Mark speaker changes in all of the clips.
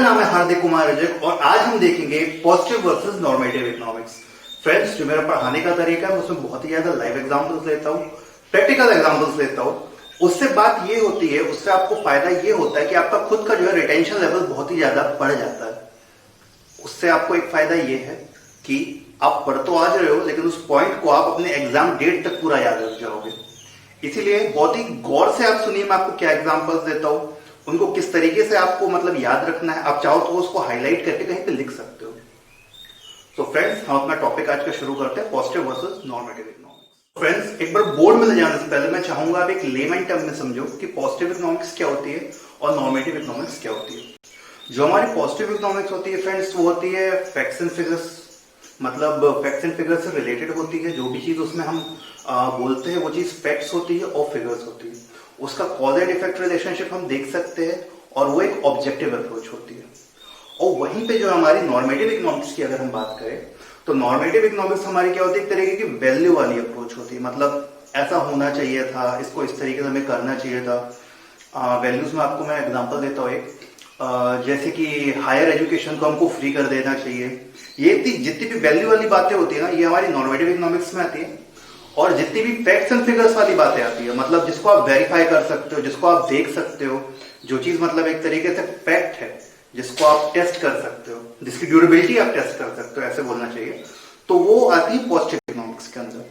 Speaker 1: नाम है हार्दिक कुमार रजक और आज हम देखेंगे positive versus normative economics. Friends, जो मेरा पढ़ाने का तरीका है उसमें बहुत ही ज्यादा लाइव एग्जांपल्स लेता हूँ, प्रैक्टिकल एग्जांपल्स लेता हूँ। उससे बात ये होती है, उससे आपको फायदा ये होता है कि आपका खुद का जो है रिटेंशन लेवल बहुत ही ज्यादा बढ़ जाता है। उससे आपको एक फायदा ये है कि आप पढ़ तो आज रहे हो लेकिन उस पॉइंट को आप अपने एग्जाम डेट तक पूरा याद रख जाओगे। इसीलिए बहुत ही गौर से आप सुनिए, मैं आपको क्या एग्जांपल्स देता हूँ, उनको किस तरीके से आपको मतलब याद रखना है। आप चाहो तो उसको हाईलाइट करके कहीं पे लिख सकते हो। तो फ्रेंड्स, हम अपना टॉपिक आज का शुरू करते हैं, positive versus normative economics. Friends, एक बार बोर्ड में ले जाने से पहले मैं चाहूंगा आप एक लेमन टर्म में समझो कि पॉजिटिव इकोनॉमिक्स क्या होती है और नॉर्मेटिव इकोनॉमिक्स क्या होती है। जो हमारी पॉजिटिव इकोनॉमिक्स होती है फ्रेंड्स, वो होती है फैक्ट्स एंड फिगर्स, मतलब फैक्ट्स एंड फिगर्स से रिलेटेड होती है। जो भी चीज उसमें हम बोलते हैं वो चीज फैक्ट्स होती है और फिगर्स होती है। उसका कॉज एंड इफेक्ट रिलेशनशिप हम देख सकते हैं और वो एक ऑब्जेक्टिव अप्रोच होती है। और वहीं पे जो हमारी नॉर्मेटिव इकोनॉमिक्स की अगर हम बात करें तो नॉर्मेटिव इकोनॉमिक्स हमारी क्या होती है, एक तरीके की वैल्यू वाली अप्रोच होती है। मतलब ऐसा होना चाहिए था, इसको इस तरीके से हमें करना चाहिए था। वैल्यूज में आपको मैं एग्जांपल देता हूँ एक, जैसे कि हायर एजुकेशन को हमको फ्री कर देना चाहिए। ये जितनी भी वैल्यू वाली बातें होती है ना, ये हमारी नॉर्मेटिव इकोनॉमिक्स में आती है। और जितनी भी फैक्ट्स एंड फिगर्स वाली बातें आती है, मतलब जिसको आप वेरीफाई कर सकते हो, जिसको आप देख सकते हो, जो चीज मतलब एक तरीके से फैक्ट है, जिसको आप टेस्ट कर सकते हो, जिसकी ड्यूरेबिलिटी आप टेस्ट कर सकते हो, ऐसे बोलना चाहिए, तो वो आती है पॉजिटिव इकोनॉमिक्स के अंदर।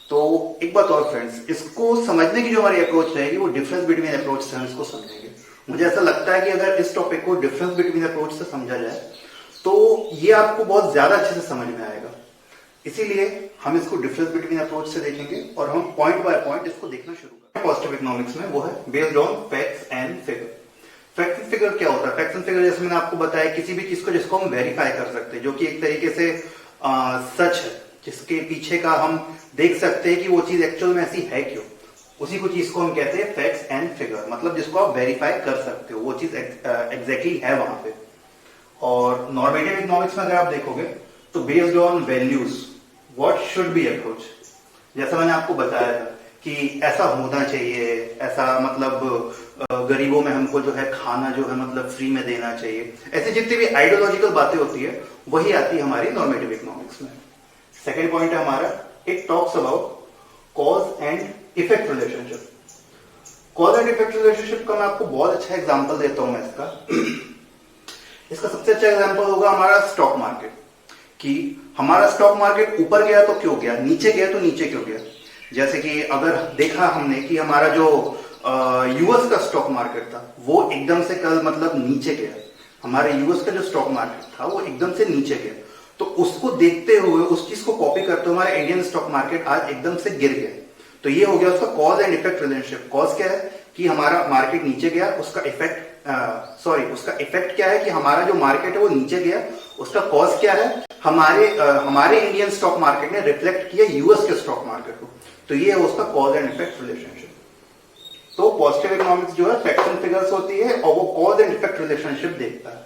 Speaker 1: तो एक बात और फ्रेंड्स, इसको समझने की जो हमारी अप्रोच रहेगी वो डिफरेंस बिटवीन अप्रोच से हम इसको समझेंगे। मुझे ऐसा लगता है कि अगर इस टॉपिक को डिफरेंस बिटवीन अप्रोच से समझा जाए तो ये आपको बहुत ज्यादा अच्छे से समझ में आएगा। इसीलिए हम इसको डिफरेंस बिटवीन अप्रोच से देखेंगे और हम पॉइंट बाय पॉइंट इसको देखना शुरू करेंगे। पॉजिटिव इकोनॉमिक्स में वो है based on facts and figure. Fact and figure क्या होता है? फैक्ट्स एंड फिगर जैसे मैंने आपको बताया, किसी भी चीज को जिसको हम वेरीफाई कर सकते हैं, जो कि एक तरीके से सच है, जिसके पीछे का हम देख सकते हैं कि वो चीज एक्चुअल में ऐसी है क्यों, उसी को चीज को हम कहते हैं फैक्ट्स एंड फिगर। मतलब जिसको आप वेरीफाई कर सकते हो, वो चीज एग्जैक्टली है वहां पे। और नॉर्मेटिव इकोनॉमिक्स में अगर आप देखोगे तो based on values what should be approach, जैसा मैंने आपको बताया था कि ऐसा होना चाहिए, ऐसा मतलब गरीबों में हमको जो है खाना जो है मतलब फ्री में देना चाहिए। ऐसी जितनी भी आइडियोलॉजिकल बातें होती है वही आती है हमारी नॉर्मेटिव इकोनॉमिक्स में। सेकेंड पॉइंट है हमारा, it talks about cause and effect relationship. Cause and effect relationship का मैं आपको बहुत अच्छा एग्जांपल देता हूं मैं इसका सबसे अच्छा एग्जांपल होगा हमारा स्टॉक मार्केट। कि हमारा स्टॉक मार्केट ऊपर गया तो क्यों गया, नीचे गया तो नीचे क्यों गया। जैसे कि अगर देखा हमने कि हमारा जो यूएस का स्टॉक मार्केट था वो एकदम से कल मतलब नीचे गया, हमारे यूएस का जो स्टॉक मार्केट था वो एकदम से नीचे गया, तो उसको देखते हुए उस चीज को कॉपी करते हुए हमारा इंडियन स्टॉक मार्केट आज एकदम से गिर गया। तो ये हो गया उसका cause and effect relationship. Cause क्या है कि हमारा मार्केट नीचे गया, उसका इफेक्ट उसका इफेक्ट क्या है कि हमारा जो मार्केट है वो नीचे गया। उसका कॉज क्या है, हमारे इंडियन स्टॉक मार्केट ने रिफ्लेक्ट किया यूएस के स्टॉक मार्केट को। तो ये है उसका कॉज एंड इफेक्ट रिलेशनशिप। तो पॉजिटिव इकोनॉमिक्स जो है फैक्ट्स एंड फिगर्स होती है और वो कॉज एंड इफेक्ट रिलेशनशिप देखता है।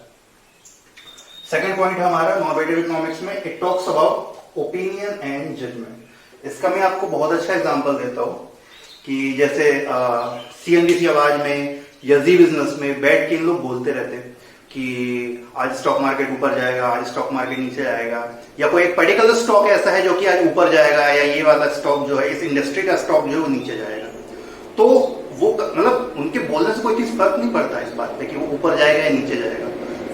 Speaker 1: सेकेंड पॉइंट है हमारा नॉर्मेटिव इकोनॉमिक्स में, it talks about opinion and judgement. इसका मैं आपको बहुत अच्छा एग्जांपल देता हूं कि जैसे सीएनबीसी आवाज में या जी बिजनेस में बैठ के इन लोग बोलते रहते हैं कि आज स्टॉक मार्केट ऊपर जाएगा, आज स्टॉक मार्केट नीचे जाएगा, या कोई एक पर्टिकुलर स्टॉक ऐसा है जो कि आज ऊपर जाएगा, या ये वाला स्टॉक जो है इस इंडस्ट्री का स्टॉक जो है वो नीचे जाएगा। तो वो मतलब उनके बोलने से कोई चीज फर्क नहीं पड़ता इस बात पे कि वो ऊपर जाएगा या नीचे जाएगा।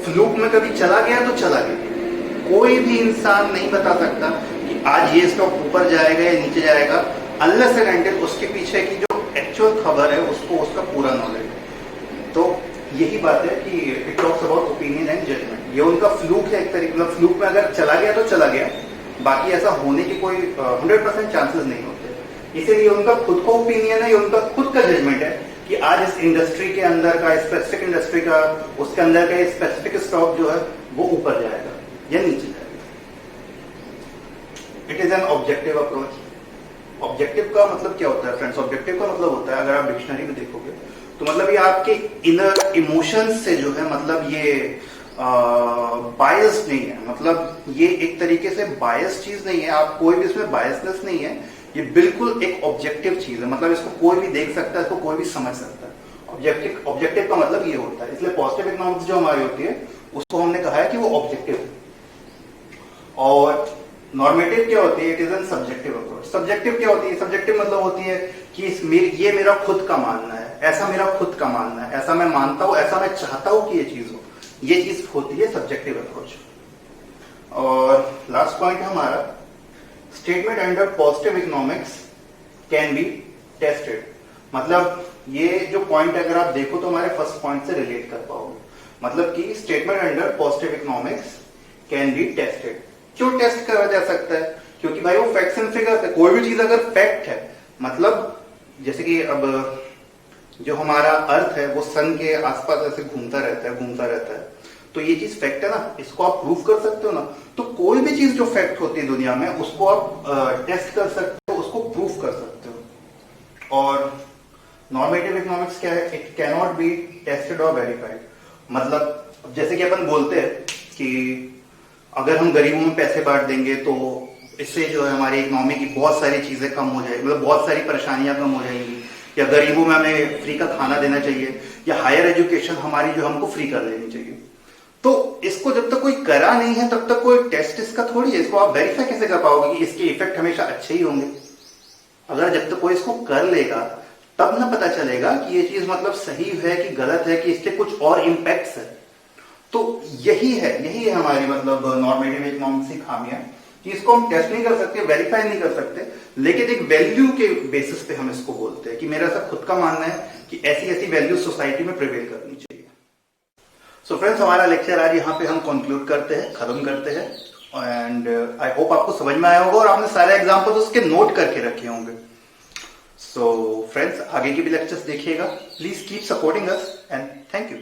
Speaker 1: फ्लूक में कभी चला गया तो चला गया। कोई भी इंसान नहीं बता सकता कि आज ये स्टॉक ऊपर जाएगा या नीचे जाएगा अनलेस एंड अनटिल उसके पीछे की जो एक्चुअल खबर है उसको उसका पूरा नॉलेज है। तो यही बात है कि it talks about opinion and judgement. ये उनका फ्लूक है एक तरीके, मतलब फ्लूक में अगर चला गया तो चला गया, बाकी ऐसा होने की कोई 100% चांसेस नहीं होते। इसीलिए उनका खुद का ओपिनियन है, ये उनका खुद का जजमेंट है कि आज इस इंडस्ट्री के अंदर का, स्पेसिफिक इंडस्ट्री का, उसके अंदर का स्पेसिफिक स्टॉक जो है वो ऊपर जाएगा या नीचे जाएगा। It is an objective approach. Objective का मतलब क्या होता है फ्रेंड्स? ऑब्जेक्टिव का मतलब होता है, अगर आप डिक्शनरी में देखोगे तो मतलब ये आपके इनर इमोशंस से जो है मतलब ये बायस नहीं है, मतलब ये एक तरीके से बायस चीज नहीं है। आप कोई भी इसमें बायसनेस नहीं है, ये बिल्कुल एक ऑब्जेक्टिव चीज है। मतलब इसको कोई भी देख सकता है, इसको कोई भी समझ सकता है। ऑब्जेक्टिव का मतलब ये होता है। इसलिए पॉजिटिव इकोनॉमिक्स जो हमारी होती है उसको हमने कहा है कि वो ऑब्जेक्टिव है। और नॉर्मेटिव क्या होती है? It is an subjective approach. Subjective क्या होती है? सब्जेक्टिव मतलब होती है कि ये मेरा खुद का मानना है, ऐसा मेरा खुद का मानना है, ऐसा मैं मानता हूं, ऐसा मैं चाहता हूं कि ये चीज हो। ये चीज होती है सब्जेक्टिव अप्रोच। और लास्ट पॉइंट है हमारा, statement under positive economics can be tested. मतलब ये जो पॉइंट अगर आप देखो तो हमारे फर्स्ट पॉइंट से रिलेट कर पाओगे। मतलब कि statement under positive economics can be tested. क्यों टेस्ट करा जा सकता है? क्योंकि भाई वो फैक्ट्स एंड फिगर्स है। कोई भी चीज अगर फैक्ट है, मतलब जैसे कि अब जो हमारा अर्थ है वो सन के आसपास ऐसे घूमता रहता है, तो ये चीज फैक्ट है ना, इसको आप प्रूव कर सकते हो ना। तो कोई भी चीज जो फैक्ट होती है दुनिया में, उसको आप टेस्ट कर सकते हो, उसको प्रूव कर सकते हो। और नॉर्मेटिव इकोनॉमिक्स क्या है? It can not be tested और वेरीफाइड। मतलब जैसे कि अपन बोलते हैं कि अगर हम गरीबों में पैसे बांट देंगे तो इससे जो है हमारी इकोनॉमी की बहुत सारी चीजें कम हो जाएगी, मतलब बहुत सारी परेशानियां कम हो जाएंगी, या गरीबों में हमें फ्री का खाना देना चाहिए, या हायर एजुकेशन हमारी जो हमको फ्री कर देनी चाहिए। तो इसको जब तक कोई करा नहीं है तब तक कोई टेस्ट इसका थोड़ी है। इसको आप वेरीफाई कैसे कर पाओगे कि इसके इफेक्ट हमेशा अच्छे ही होंगे? अगर जब तक कोई इसको कर लेगा तब ना पता चलेगा कि ये चीज मतलब सही है कि गलत है, कि इसके कुछ और इम्पैक्ट्स है। तो यही है हमारी मतलब नॉर्मेटिव इकोनॉमिक्स की खामियां, कि इसको हम टेस्ट नहीं कर सकते, वेरीफाई नहीं कर सकते, लेकिन एक वैल्यू के बेसिस पे हम इसको बोलते हैं कि मेरा ऐसा खुद का मानना है कि ऐसी ऐसी वैल्यू सोसाइटी में प्रिवेल करनी चाहिए। सो फ्रेंड्स, हमारा लेक्चर आज यहाँ पे हम कंक्लूड करते हैं, खत्म करते हैं। एंड आई होप आपको समझ में आया होगा और आपने सारे एग्जाम्पल्स उसके नोट करके रखे होंगे। सो फ्रेंड्स, आगे के भी लेक्चर्स देखिएगा। Please keep supporting us and thank you.